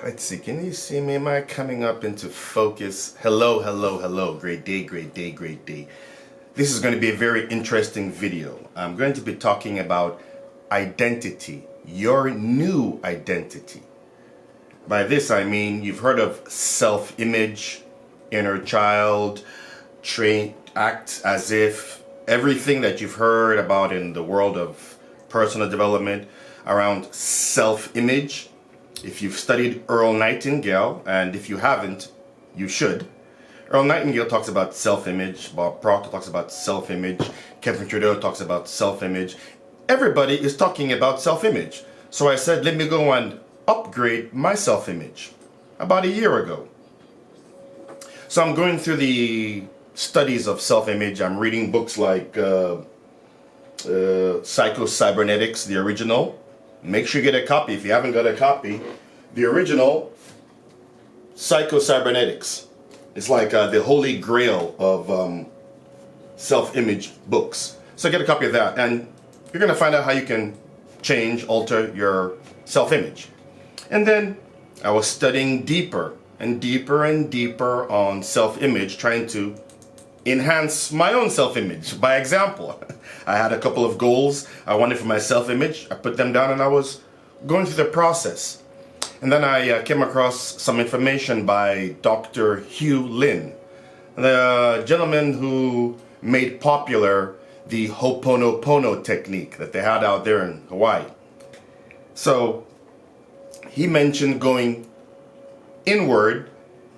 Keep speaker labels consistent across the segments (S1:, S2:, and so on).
S1: Let's see, can you see me? Am I coming up into focus? Hello, hello, hello. Great day, great day, great day. This is going to be a very interesting video. I'm going to be talking about identity, your new identity. By this I mean you've heard of self-image, inner child, train, act as if, everything that you've heard about in the world of personal development around self-image. If you've studied Earl Nightingale, and if you haven't, you should. Earl Nightingale talks about self-image, Bob Proctor talks about self-image, Kevin Trudeau talks about self-image. Everybody is talking about self-image. So I said, let me go and upgrade my self-image about a year ago. So I'm going through the studies of self-image. I'm reading books like Psycho-Cybernetics, the original. Make sure you get a copy. If you haven't got a copy, the original Psycho-Cybernetics. It's like the holy grail of self-image books. So get a copy of that, and you're going to find out how you can change, alter your self-image. And then I was studying deeper and deeper and deeper on self-image, trying to enhance my own self-image by example. I had a couple of goals I wanted for my self-image. I put them down and I was going through the process. And then I came across some information by Dr. Hugh Lin, the gentleman who made popular the Ho'oponopono technique that they had out there in Hawaii. So he mentioned going inward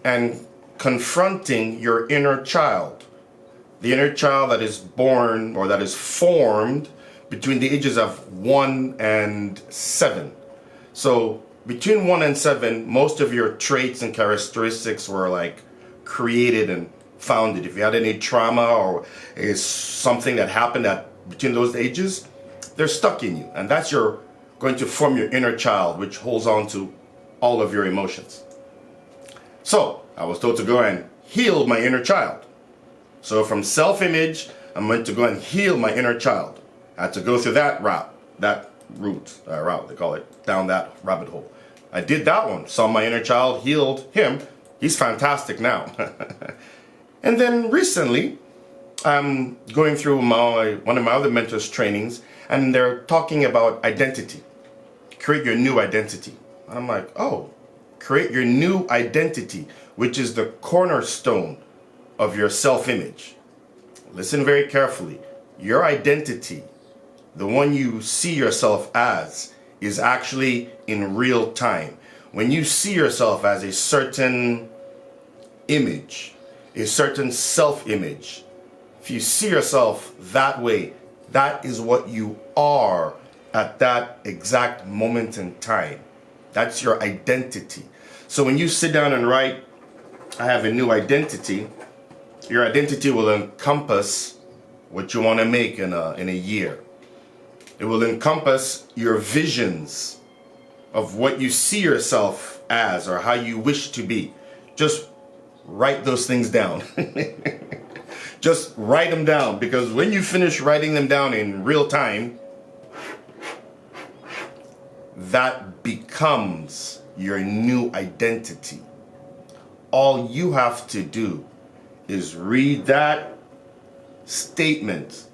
S1: and confronting your inner child. The inner child that is born or that is formed between the ages of 1 and 7. So between 1 and 7, most of your traits and characteristics were like created and founded. If you had any trauma or is something that happened between those ages, they're stuck in you. And that's going to form your inner child, which holds on to all of your emotions. So I was told to go and heal my inner child. So from self-image, I'm going to go and heal my inner child. I had to go through that route, they call it, down that rabbit hole. I did that one, saw my inner child, healed him. He's fantastic now. And then recently, I'm going through one of my other mentors' trainings, and they're talking about identity. Create your new identity. And I'm like, oh, create your new identity, which is the cornerstone of your self-image. Listen very carefully. Your identity, the one you see yourself as, is actually in real time. When you see yourself as a certain image, a certain self-image, if you see yourself that way, that is what you are at that exact moment in time. That's your identity. So when you sit down and write, I have a new identity, your identity will encompass what you want to make in a year. It will encompass your visions of what you see yourself as or how you wish to be. Just write those things down. Just write them down, because when you finish writing them down in real time, that becomes your new identity. All you have to do is read that statement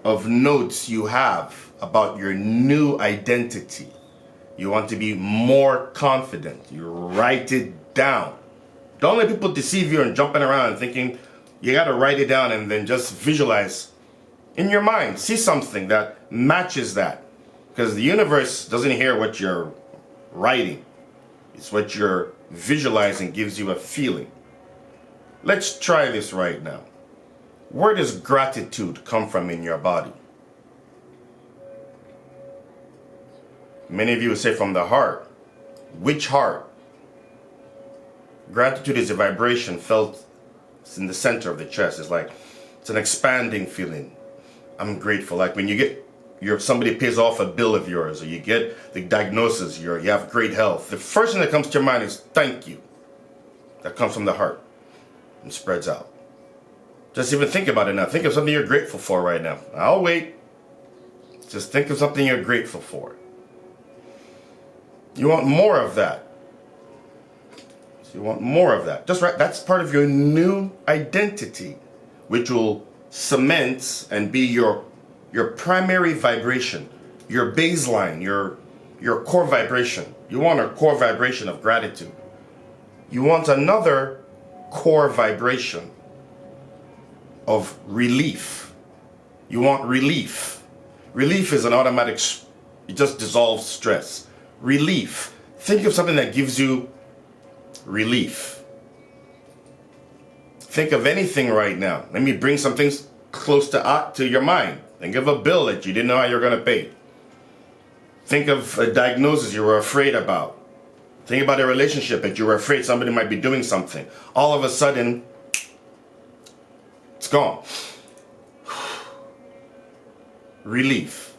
S1: of notes you have about your new identity. You want to be more confident. You write it down. Don't let people deceive you and jumping around thinking you got to write it down and then just visualize in your mind. See something that matches that. Because the universe doesn't hear what you're writing. It's what you're visualizing gives you a feeling. Let's try this right now. Where does gratitude come from in your body? Many of you will say from the heart. Which heart? Gratitude is a vibration felt in the center of the chest. It's an expanding feeling. I'm grateful. Like when you get somebody pays off a bill of yours, or you get the diagnosis, you have great health. The first thing that comes to your mind is thank you. That comes from the heart and spreads out. Just even think about it now. Think of something you're grateful for right now. I'll wait. Just think of something you're grateful for. You want more of that. So you want more of that. Just right. That's part of your new identity, which will cement and be your primary vibration, your baseline, your core vibration. You want a core vibration of gratitude. You want another core vibration of relief. You want relief. Relief is an automatic, it just dissolves stress. Relief. Think of something that gives you relief. Think of anything right now. Let me bring some things close to your mind. Think of a bill that you didn't know how you're going to pay. Think of a diagnosis you were afraid about. Think about a relationship that you were afraid somebody might be doing something. All of a sudden, it's gone. Relief.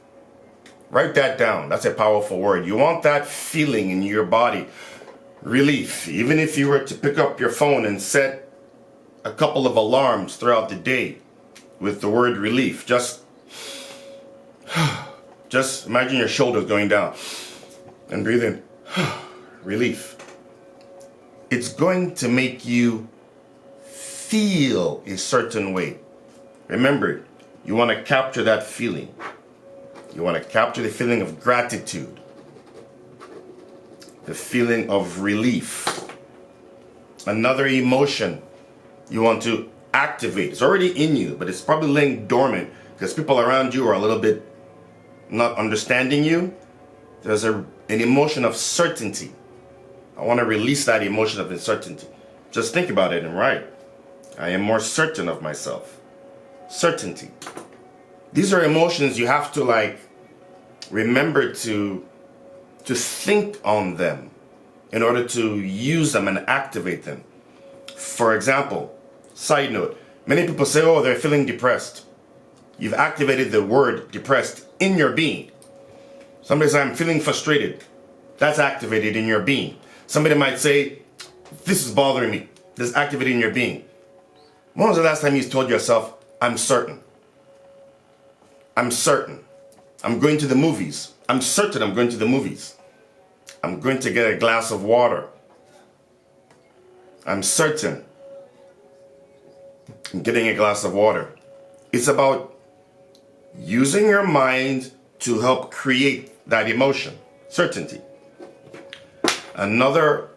S1: Write that down. That's a powerful word. You want that feeling in your body. Relief. Even if you were to pick up your phone and set a couple of alarms throughout the day with the word relief, just imagine your shoulders going down and breathe in. Relief. It's going to make you feel a certain way. Remember, you want to capture that feeling. You want to capture the feeling of gratitude, the feeling of relief. Another emotion you want to activate. It's already in you, but it's probably laying dormant because people around you are a little bit not understanding you. There's an emotion of certainty. I want to release that emotion of uncertainty. Just think about it and write. I am more certain of myself. Certainty. These are emotions you have to remember to think on them in order to use them and activate them. For example, side note, many people say, oh, they're feeling depressed. You've activated the word depressed in your being. Somebody says, I'm feeling frustrated. That's activated in your being. Somebody might say, this is bothering me. This is activated in your being. When was the last time you told yourself, I'm certain? I'm certain. I'm going to the movies. I'm certain I'm going to the movies. I'm going to get a glass of water. I'm certain I'm getting a glass of water. It's about using your mind to help create that emotion. Certainty. Another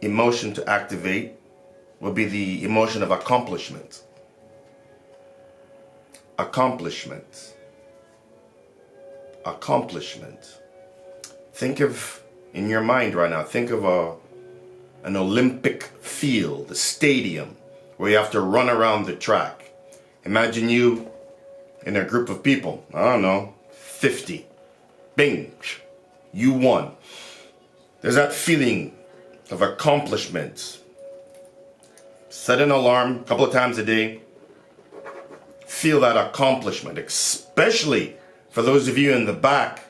S1: emotion to activate would be the emotion of accomplishment. Accomplishment. Accomplishment. Think of, in your mind right now, think of an Olympic field, a stadium, where you have to run around the track. Imagine you in a group of people, I don't know, 50. Bing, you won. There's that feeling of accomplishment. Set an alarm a couple of times a day. Feel that accomplishment, especially for those of you in the back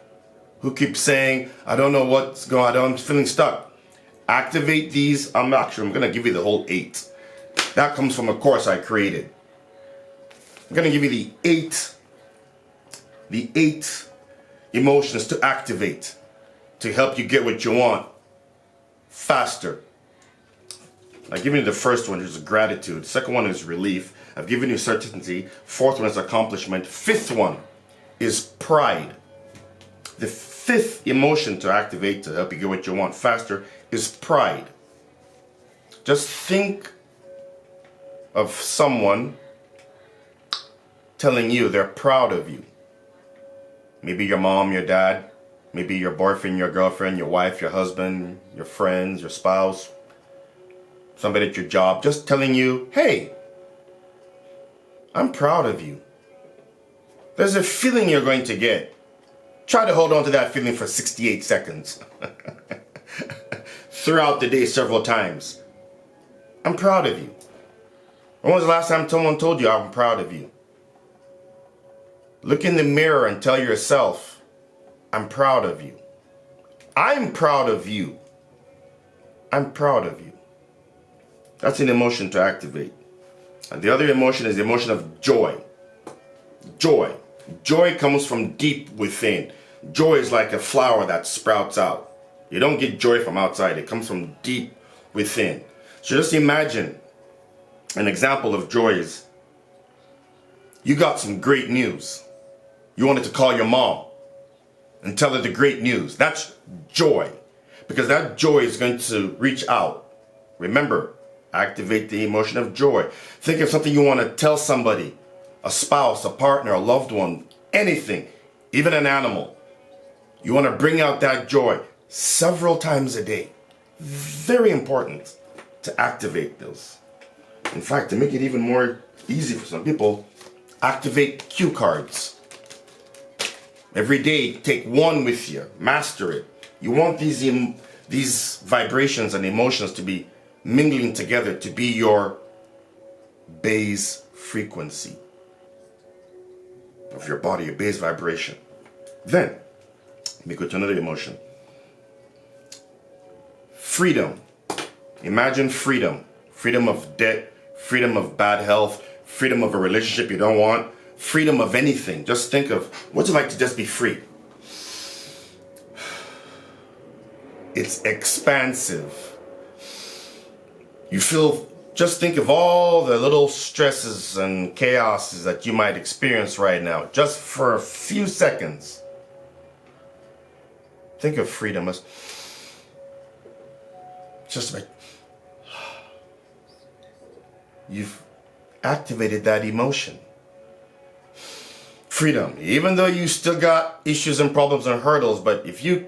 S1: who keep saying, I don't know what's going on, I'm feeling stuck. Activate these. I'm going to give you the whole 8. That comes from a course I created. I'm going to give you the eight emotions to activate to help you get what you want faster. I've given you the first one, which is gratitude. The second one is relief. I've given you certainty. Fourth one is accomplishment. Fifth one is pride. The fifth emotion to activate to help you get what you want faster is pride. Just think of someone telling you they're proud of you. Maybe your mom, your dad, maybe your boyfriend, your girlfriend, your wife, your husband, your friends, your spouse, somebody at your job, just telling you, hey, I'm proud of you. There's a feeling you're going to get. Try to hold on to that feeling for 68 seconds. Throughout the day several times. I'm proud of you. When was the last time someone told you I'm proud of you? Look in the mirror and tell yourself, I'm proud of you. I'm proud of you. I'm proud of you. That's an emotion to activate. And the other emotion is the emotion of joy. Joy. Joy comes from deep within. Joy is like a flower that sprouts out. You don't get joy from outside. It comes from deep within. So just imagine an example of joy is you got some great news. You wanted to call your mom and tell her the great news. That's joy, because that joy is going to reach out. Remember, activate the emotion of joy. Think of something you want to tell somebody, a spouse, a partner, a loved one, anything, even an animal. You want to bring out that joy several times a day. Very important to activate those. In fact, to make it even more easy for some people, activate cue cards. Every day, take one with you. Master it. You want these vibrations and emotions to be mingling together to be your base frequency of your body, your base vibration. Then, let me go to another emotion. Freedom. Imagine freedom. Freedom of debt, freedom of bad health, freedom of a relationship you don't want, freedom of anything. Just think of what's it like to just be free. It's expansive. You feel, just think of all the little stresses and chaoses that you might experience right now, just for a few seconds. Think of freedom as just like you've activated that emotion. Freedom, even though you still got issues and problems and hurdles, but if you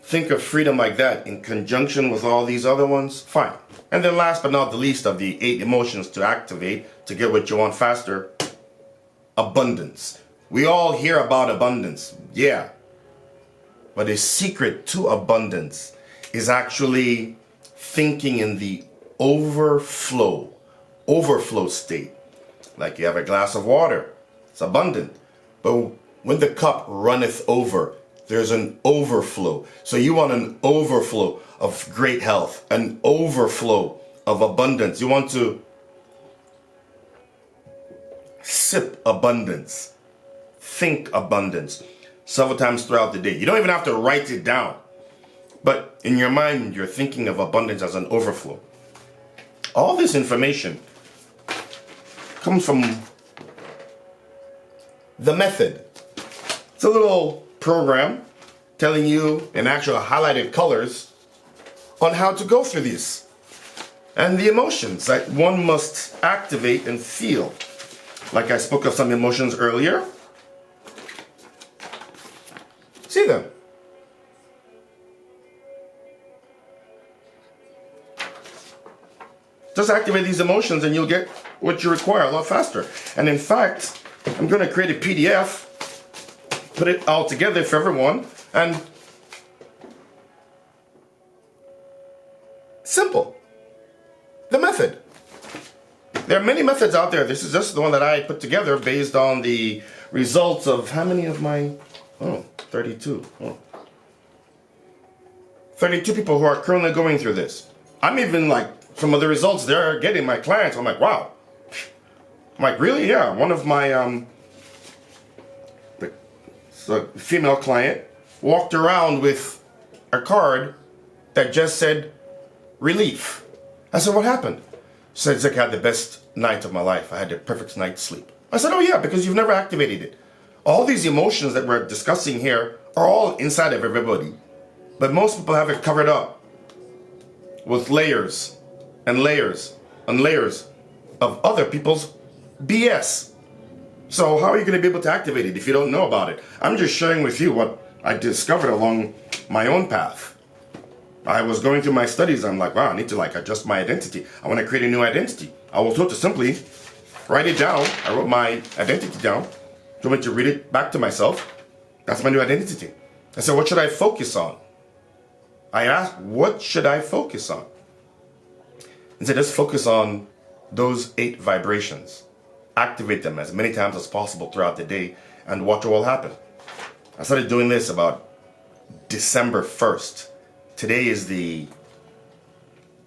S1: think of freedom like that in conjunction with all these other ones, fine. And then last but not the least of the 8 emotions to activate to get what you want faster, abundance. We all hear about abundance, yeah. But the secret to abundance is actually thinking in the overflow state. Like you have a glass of water, it's abundant. But when the cup runneth over, there's an overflow. So you want an overflow of great health, an overflow of abundance. You want to sip abundance, think abundance several times throughout the day. You don't even have to write it down. But in your mind, you're thinking of abundance as an overflow. All this information comes from the method. It's a little program telling you in actual highlighted colors on how to go through this and the emotions that one must activate and feel. Like I spoke of some emotions earlier. See them. Just activate these emotions and you'll get what you require a lot faster. And in fact, I'm going to create a PDF, put it all together for everyone, and simple. The method. There are many methods out there. This is just the one that I put together based on the results of how many of my, 32. 32 people who are currently going through this. I'm even like, some of the results they're getting, my clients, I'm like, wow. I'm like, really? Yeah. One of my the female client walked around with a card that just said relief. I said, what happened? She said, Zach, I had the best night of my life. I had the perfect night's sleep. I said, oh yeah, because you've never activated it. All these emotions that we're discussing here are all inside of everybody. But most people have it covered up with layers and layers and layers of other people's BS. So how are you going to be able to activate it if you don't know about it? I'm just sharing with you what I discovered along my own path. I was going through my studies. I'm like, wow, I need to adjust my identity. I want to create a new identity. I was told to simply write it down. I wrote my identity down. Do you want me to read it back to myself? That's my new identity. I said, what should I focus on? I asked, what should I focus on? And said, just focus on those 8 vibrations. Activate them as many times as possible throughout the day and watch what will happen. I started doing this about December 1st. Today is the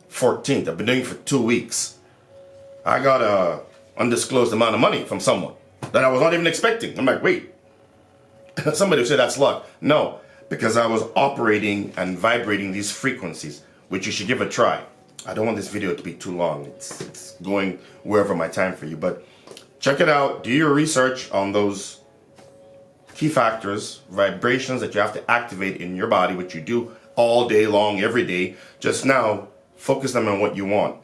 S1: 14th. I've been doing it for 2 weeks. I got a undisclosed amount of money from someone that I was not even expecting. I'm like, wait. Somebody said that's luck. No, because I was operating and vibrating these frequencies, which you should give a try. I don't want this video to be too long. It's going wherever my time for you, but check it out. Do your research on those key factors, vibrations that you have to activate in your body, which you do all day long, every day. Just now, focus them on what you want.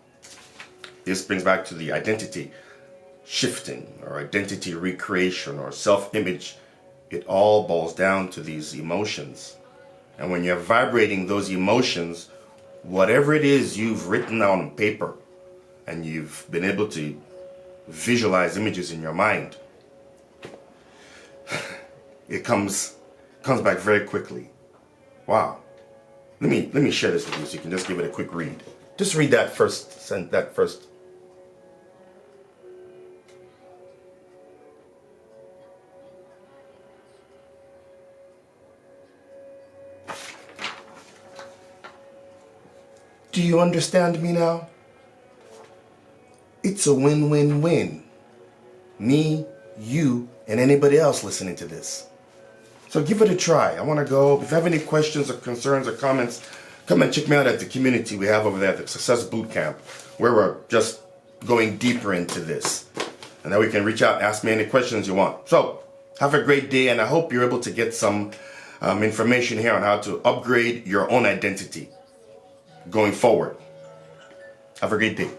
S1: This brings back to the identity shifting or identity recreation or self-image. It all boils down to these emotions. And when you're vibrating those emotions, whatever it is you've written down on paper and you've been able to visualize images in your mind, it comes back very quickly. Wow. Let me share this with you so you can just give it a quick read. Just read that first. Do you understand me now? It's a win-win-win. Me, you, and anybody else listening to this. So give it a try. I want to go. If you have any questions or concerns or comments, come and check me out at the community we have over there at the Success Bootcamp, where we're just going deeper into this. And then we can reach out and ask me any questions you want. So have a great day, and I hope you're able to get some information here on how to upgrade your own identity going forward. Have a great day.